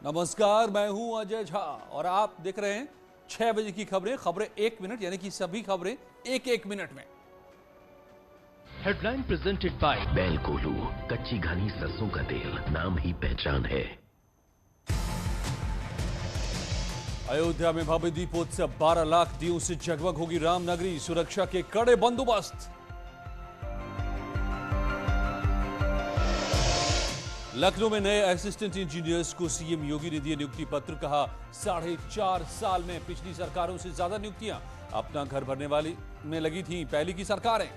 नमस्कार, मैं हूं अजय झा और आप देख रहे हैं 6 बजे की खबरें 1 मिनट यानी कि सभी खबरें एक मिनट में। हेडलाइन प्रेजेंटेड बाय बैल कोल्हू, कच्ची घनी सरसों का तेल, नाम ही पहचान है। अयोध्या में भव्य दीपोत्सव, 12 लाख दियों से जगमग होगी रामनगरी, सुरक्षा के कड़े बंदोबस्त। लखनऊ में नए असिस्टेंट इंजीनियर्स को सीएम योगी ने दिए नियुक्ति पत्र, कहा 4.5 साल में पिछली सरकारों से ज्यादा नियुक्तियां अपना घर भरने वाली में लगी थी पहली की सरकारें।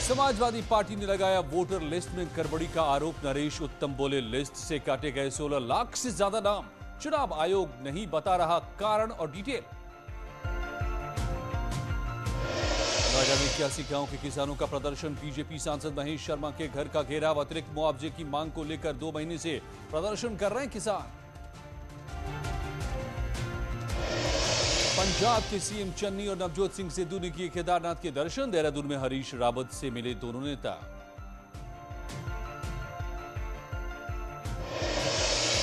समाजवादी पार्टी ने लगाया वोटर लिस्ट में गड़बड़ी का आरोप, नरेश उत्तम बोले लिस्ट से काटे गए 16 लाख से ज्यादा नाम, चुनाव आयोग नहीं बता रहा कारण और डिटेल। नोएडा में 81 गांव के किसानों का प्रदर्शन, बीजेपी सांसद महेश शर्मा के घर का घेराव, अतिरिक्त मुआवजे की मांग को लेकर 2 महीने से प्रदर्शन कर रहे हैं किसान। पंजाब के सीएम चन्नी और नवजोत सिंह सिद्धू ने किए केदारनाथ के दर्शन, देहरादून में हरीश रावत से मिले दोनों नेता।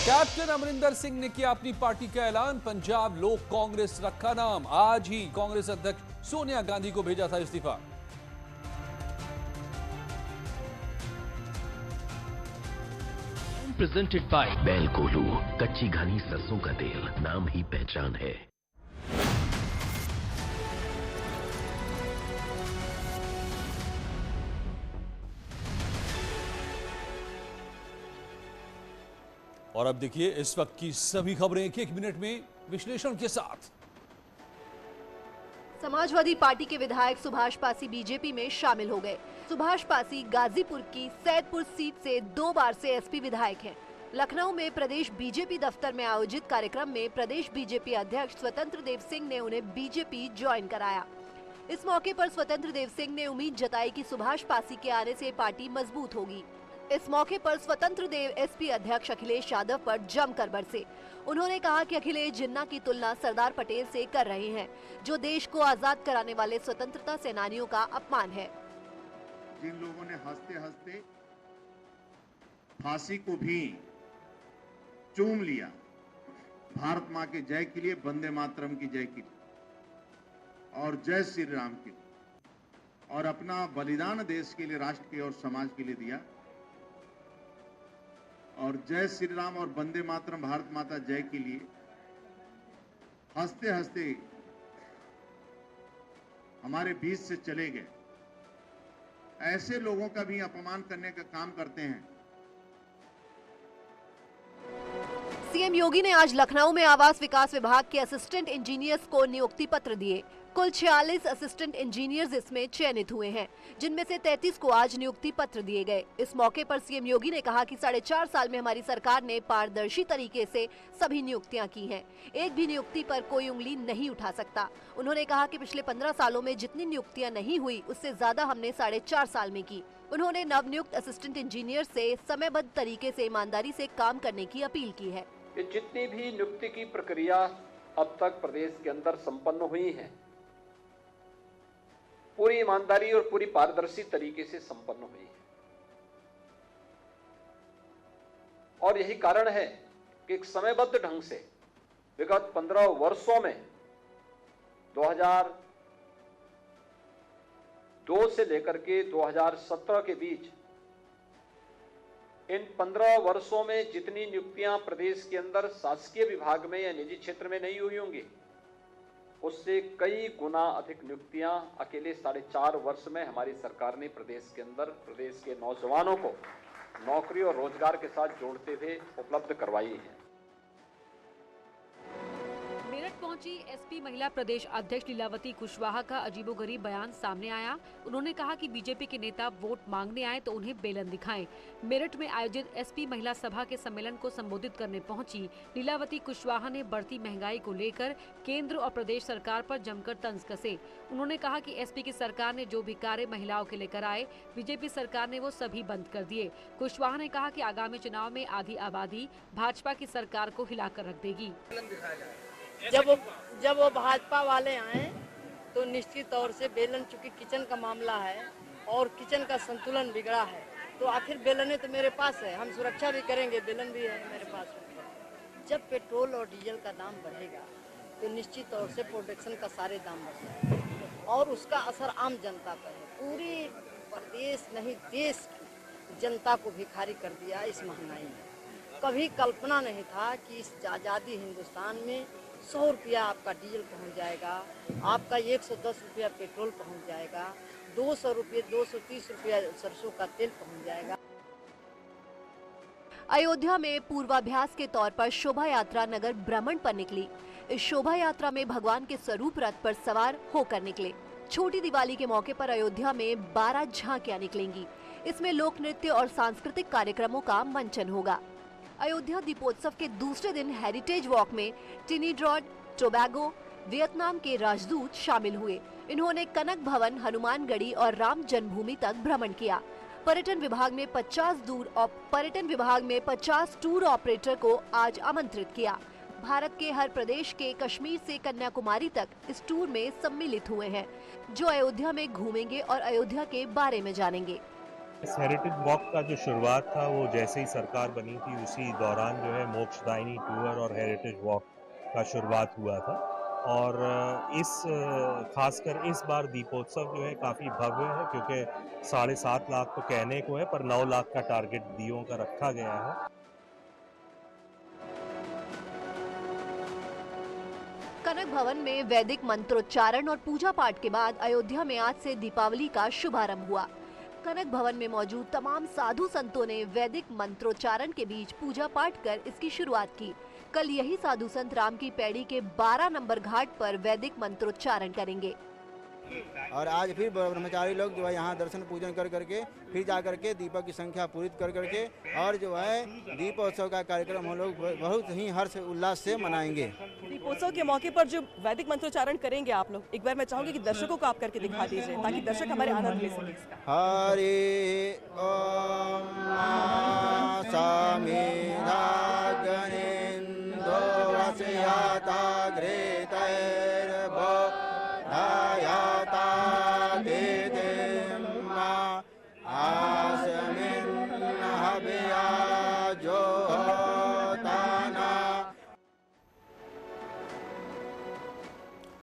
कैप्टन अमरिंदर सिंह ने किया अपनी पार्टी का ऐलान, पंजाब लोक कांग्रेस रखा नाम, आज ही कांग्रेस अध्यक्ष सोनिया गांधी को भेजा था इस्तीफा। प्रेजेंटेड बाय बैल कोल्हू, कच्ची घनी सरसों का तेल, नाम ही पहचान है। और अब देखिए इस वक्त की सभी खबरें एक मिनट में विश्लेषण के साथ। समाजवादी पार्टी के विधायक सुभाष पासी बीजेपी में शामिल हो गए। सुभाष पासी गाजीपुर की सैदपुर सीट से 2 बार से एसपी विधायक हैं। लखनऊ में प्रदेश बीजेपी दफ्तर में आयोजित कार्यक्रम में प्रदेश बीजेपी अध्यक्ष स्वतंत्र देव सिंह ने उन्हें बीजेपी ज्वाइन कराया। इस मौके पर स्वतंत्र देव सिंह ने उम्मीद जताई कि सुभाष पासी के आने से पार्टी मजबूत होगी। इस मौके पर स्वतंत्र देव एसपी अध्यक्ष अखिलेश यादव पर जमकर बरसे। उन्होंने कहा कि अखिलेश जिन्ना की तुलना सरदार पटेल से कर रहे हैं, जो देश को आजाद कराने वाले स्वतंत्रता सेनानियों का अपमान है। जिन लोगों ने हंसते हंसते फांसी को भी चूम लिया, भारत मां के जय के लिए, वंदे मातरम की जय के लिए और जय श्री राम के लिए, और अपना बलिदान देश के लिए, राष्ट्र के और समाज के लिए दिया, और जय श्री राम और वंदे मातरम भारत माता जय के लिए हंसते हंसते हमारे बीच से चले गए, ऐसे लोगों का भी अपमान करने का काम करते हैं। सीएम योगी ने आज लखनऊ में आवास विकास विभाग के असिस्टेंट इंजीनियर्स को नियुक्ति पत्र दिए। कुल 46 असिस्टेंट इंजीनियर्स इसमें चयनित हुए हैं, जिनमें से 33 को आज नियुक्ति पत्र दिए गए। इस मौके पर सीएम योगी ने कहा कि 4.5 साल में हमारी सरकार ने पारदर्शी तरीके से सभी नियुक्तियां की हैं। एक भी नियुक्ति पर कोई उंगली नहीं उठा सकता। उन्होंने कहा कि पिछले 15 सालों में जितनी नियुक्तियां नहीं हुई, उससे ज्यादा हमने 4.5 साल में की। उन्होंने नवनियुक्त असिस्टेंट इंजीनियर से समयबद्ध तरीके से ईमानदारी से काम करने की अपील की है। जितनी भी नियुक्ति की प्रक्रिया अब तक प्रदेश के अंदर संपन्न हुई है, पूरी ईमानदारी और पूरी पारदर्शी तरीके से संपन्न हुई है। और यही कारण है कि एक समयबद्ध ढंग से विगत 15 वर्षों में 2002 से लेकर के 2017 के बीच इन 15 वर्षों में जितनी नियुक्तियां प्रदेश के अंदर शासकीय विभाग में या निजी क्षेत्र में नहीं हुई होंगी, उससे कई गुना अधिक नियुक्तियां अकेले 4.5 वर्ष में हमारी सरकार ने प्रदेश के अंदर प्रदेश के नौजवानों को नौकरी और रोजगार के साथ जोड़ते हुए उपलब्ध करवाई है। मेरठ पहुंची एसपी महिला प्रदेश अध्यक्ष लीलावती कुशवाहा का अजीबोगरीब बयान सामने आया। उन्होंने कहा कि बीजेपी के नेता वोट मांगने आए तो उन्हें बेलन दिखाएं। मेरठ में आयोजित एसपी महिला सभा के सम्मेलन को संबोधित करने पहुंची लीलावती कुशवाहा ने बढ़ती महंगाई को लेकर केंद्र और प्रदेश सरकार पर जमकर तंज कसे। उन्होंने कहा कि एसपी की सरकार ने जो भी कार्य महिलाओं के लिए कराए, बीजेपी सरकार ने वो सभी बंद कर दिए। कुशवाहा ने कहा कि आगामी चुनाव में आधी आबादी भाजपा की सरकार को हिलाकर रख देगी। जब वो भाजपा वाले आए तो निश्चित तौर से बेलन, चूंकि किचन का मामला है और किचन का संतुलन बिगड़ा है, तो आखिर बेलने तो मेरे पास है, हम सुरक्षा भी करेंगे, बेलन भी है मेरे पास। जब पेट्रोल और डीजल का दाम बढ़ेगा तो निश्चित तौर से प्रोडक्शन का सारे दाम बढ़ जाएगा और उसका असर आम जनता पर है। पूरी प्रदेश नहीं देश की जनता को भिखारी कर दिया इस महंगाई ने। कभी कल्पना नहीं था कि इस आज़ादी हिंदुस्तान में 100 रुपया आपका डीजल पहुंच जाएगा, आपका 110 रुपया पेट्रोल पहुंच जाएगा, 200 रुपये 230 रुपया सरसों का तेल पहुंच जाएगा। अयोध्या में पूर्वाभ्यास के तौर पर शोभा यात्रा नगर भ्रमण पर निकली। इस शोभा यात्रा में भगवान के स्वरूप रथ पर सवार होकर निकले। छोटी दिवाली के मौके पर अयोध्या में 12 झांकियां निकलेंगी। इसमें लोक नृत्य और सांस्कृतिक कार्यक्रमों का मंचन होगा। अयोध्या दीपोत्सव के दूसरे दिन हेरिटेज वॉक में ट्रिनिडाद, टोबैगो, वियतनाम के राजदूत शामिल हुए। इन्होंने कनक भवन, हनुमानगढ़ी और राम जन्मभूमि तक भ्रमण किया। पर्यटन विभाग में 50 टूर ऑपरेटर को आज आमंत्रित किया। भारत के हर प्रदेश के कश्मीर से कन्याकुमारी तक इस टूर में सम्मिलित हुए हैं, जो अयोध्या में घूमेंगे और अयोध्या के बारे में जानेंगे। इस हेरिटेज वॉक का जो शुरुआत था वो जैसे ही सरकार बनी थी उसी दौरान जो है मोक्षदायिनी टूर और हेरिटेज वॉक का शुरुआत हुआ था। और खासकर इस बार दीपोत्सव जो है काफ़ी भव्य है, क्योंकि 7.5 लाख तो कहने को है पर 9 लाख का टारगेट दीयों का रखा गया है। कनक भवन में वैदिक मंत्रोच्चारण और पूजा पाठ के बाद अयोध्या में आज से दीपावली का शुभारंभ हुआ। कनक भवन में मौजूद तमाम साधु संतों ने वैदिक मंत्रोच्चारण के बीच पूजा पाठ कर इसकी शुरुआत की। कल यही साधु संत राम की पैड़ी के 12 नंबर घाट पर वैदिक मंत्रोच्चारण करेंगे। और आज फिर ब्रह्मचारी लोग जो है यहाँ दर्शन पूजन कर करके फिर जा करके दीपक की संख्या पूरी कर करके और जो है दीपोत्सव का कार्यक्रम हम लोग बहुत ही हर्ष उल्लास से मनाएंगे। दीपोत्सव के मौके पर जो वैदिक मंत्रोच्चारण करेंगे आप लोग, एक बार मैं चाहूंगी कि दर्शकों को आप करके दिखा दीजिए ताकि दर्शक हमारे आनंद ले सके इसका। हरि ओम समेधा गणेन्द्रो रसयाता